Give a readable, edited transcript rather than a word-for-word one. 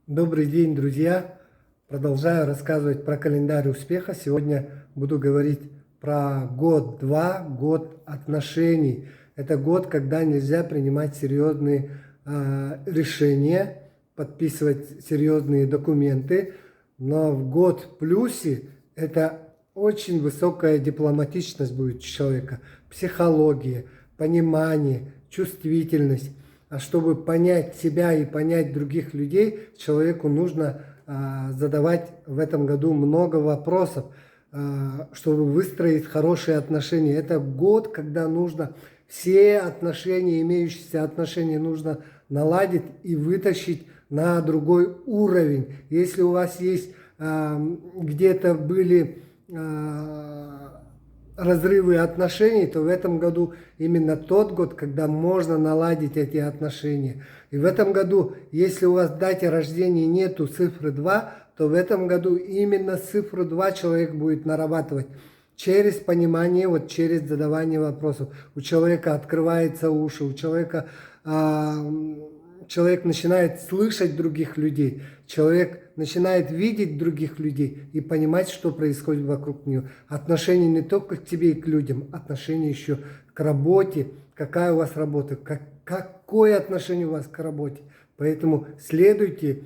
Добрый день, друзья! Продолжаю рассказывать про календарь успеха. Сегодня буду говорить про год-два, год отношений. Это год, когда нельзя принимать серьезные решения, подписывать серьезные документы. Но в год плюсе это очень высокая дипломатичность будет у человека, психология, понимание, чувствительность. А чтобы понять себя и понять других людей, человеку нужно задавать в этом году много вопросов, чтобы выстроить хорошие отношения. Это год, когда нужно все отношения, имеющиеся отношения, нужно наладить и вытащить на другой уровень. Если у вас есть где-то были разрывы отношений, то в этом году именно тот год, когда можно наладить эти отношения. И в этом году, если у вас в дате рождения нету цифры 2, то в этом году именно цифру 2 человек будет нарабатывать через понимание, вот через задавание вопросов. У человека открываются уши, у человека человек начинает слышать других людей, человек начинает видеть других людей и понимать, что происходит вокруг него. Отношения не только к тебе и к людям, отношения еще к работе, какая у вас работа, какое отношение у вас к работе. Поэтому следуйте